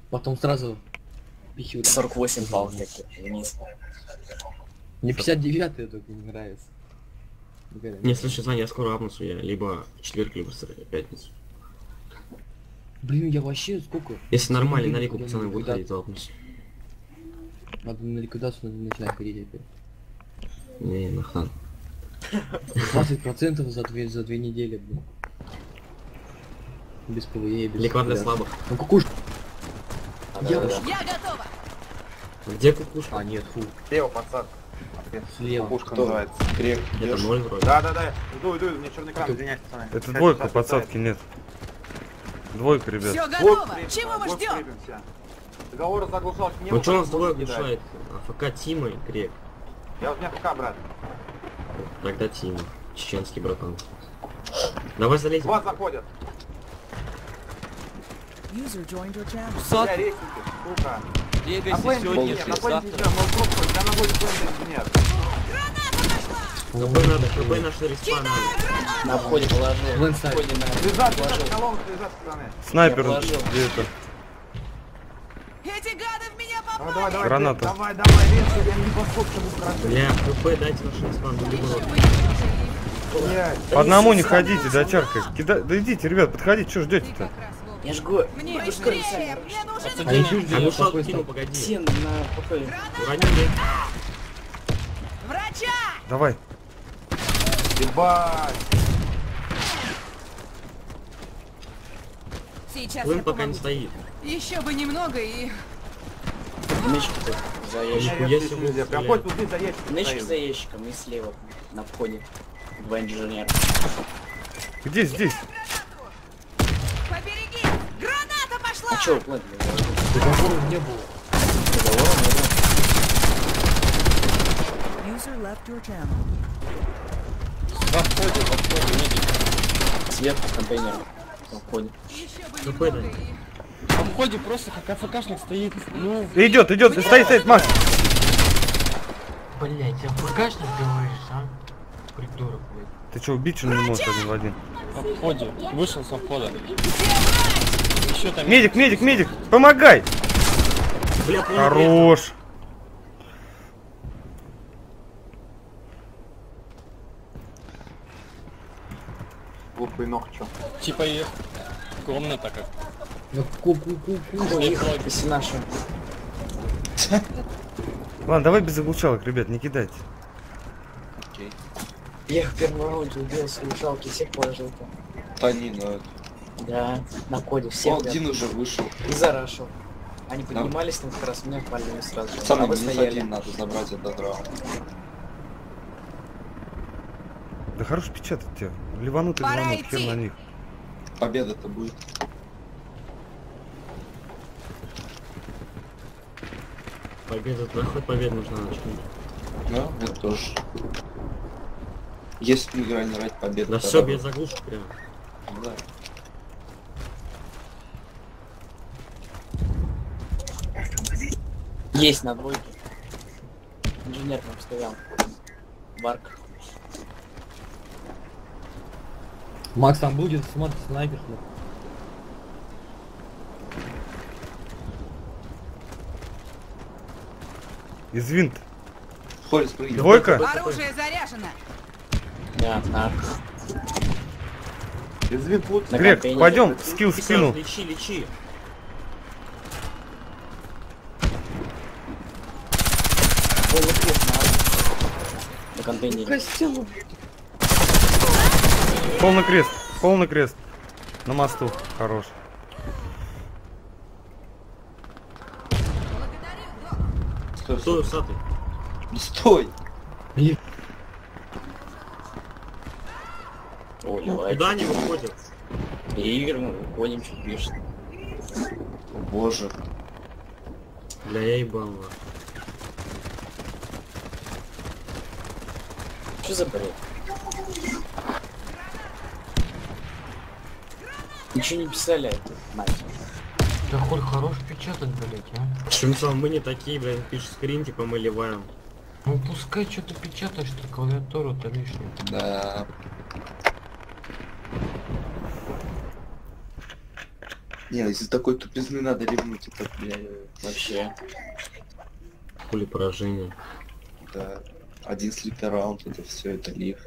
Потом сразу пищу. 48 пал вниз. Мне 59-й только не нравится. Не, слушай, Саня, я скоро апнусь, я либо в четверг, либо в пятницу. Блин, я вообще сколько? Если нормально, на лику Куда пацаны будут куда- ходить, то апнусь. Надо на ликвидацию начинать ходить опять. Не, нахрен. 20% за 2 недели, блин. Без ПВЕ, без... Ликвид для Да. слабых. Ну кукуш... Я уж- Я готова. Где кукушка? А, нет, фу. Слева, пацан. Слева. Пушка Кто? называется. Грек. Это 0 вроде. Да. Иду, мне черный экран, извиняйте, пацаны. Это Сейчас, двойка, сейчас, подсадки нет. Двойка, ребят. Все Вот, готово. крепимся, Чего мы вот ждем? крепимся. Договор заглушал, не Ну что у нас двое кидать. мешает? АФК Тима и Грек. Я вот не АФК, брат. Тогда Тима. Чеченский братан. Давай залезем. Два заходят. User joined your channel. Бля, рейсники, сука. Двигайся На плейн сегодня, инженер, на плейн завтра. инженер, мой друг, прям на будет плейн инженер. КП надо, КП наш респан надо. На входе положил. В На инсайд. входе на... Лежат, положил. колонны лежат, пацаны. Снайпер Я положил. где-то. Эти гады в меня попали. Давай, Граната. давай, рейсники, я не подход, чтобы хорошо. Бля, КП дайте наш респан, ну либо... Блядь. По одному не ходите, дочарка. Да идите, ребят, подходите, что ждете-то? Я жгу. Мне Быстрее, быстрее. Мне нужен А еще жди, А ну я шот такой кину, стал. погоди. Всем на покое. Уронили. врача. Давай. Ебать. Сейчас Плын я пока не помогу. стоит. Еще бы немного и... Нычки за ящиком. Нихуя себе Нельзя. Прям стреляет. хоть тут за ящиком Нычки стоит. за ящиком и слева на входе. Два инженера. Где здесь? Побереги. Граната пошла. А чё, план? Договоров не было. User left your channel. Во входе, медик. Сверху контейнер. Во входе. Еще бы КП немного да. и... А в ходе просто как АФКшник стоит. Ну, Идет, стоит, Макс. Блять, я АФКшник говоришь, а? Придурок, блядь. Ты что, убить что ли не можешь один в один? на входе. Вышел со входа. Еще там... Медик, помогай! Бля, плын Хорош! Глупый ног, чё. Типа их комната как. Ну, ку-ку-ку-ку. Если наши. Ладно, давай без заглушалок, ребят, не кидайте. Я в первом раунде убил слушалки, всех положил-то. Да не, ну Да, на коде всех. он один уже вышел. И зарашил. Они поднимались там как раз, меня палили сразу же. Пацаны, А вы минус стояли. один надо забрать этот раунд. Да хорош печатать тебя. Ливанут, Пора ливанут, хер идти. на них. Победа-то будет. Победа, да, хоть победа нужна начнем. Да, это тоже. Если мы играли ради победы. Да тогда все, бы- без заглушки прям. Да. Есть на двойке. Инженер там стоял. Барк. Макс там будет, смотрит снайпер. Из винт. Хорис, прыгай. Двойка? Оружие заряжено. Да, так. Извин, пут. На Грек, контейнере. пойдем, скилл Ты скинул. сразу лечи. Полный круг на контейнере. Полный крест. На мосту. Хорош. Стой, Стой, стой. усатый. Стой. Ой, давай. Куда они выходят? Переигрываем, выходим, чуть бежит. О боже. Бля, я ебал. нахуй. Что за бред? Ничего не писали, а это, мать. Да хоть хорош печатать, блять, а? Чем сам мы не такие, блядь, пишет скрин, типа мы ливаем. Ну пускай что-то печатаешь, ты клавиатуру-то лишнюю. Да. Не, из-за такой тупизны надо ливнуть, это, бля, Вообще. Пули поражения. да. Один слитый раунд, это все, это лив.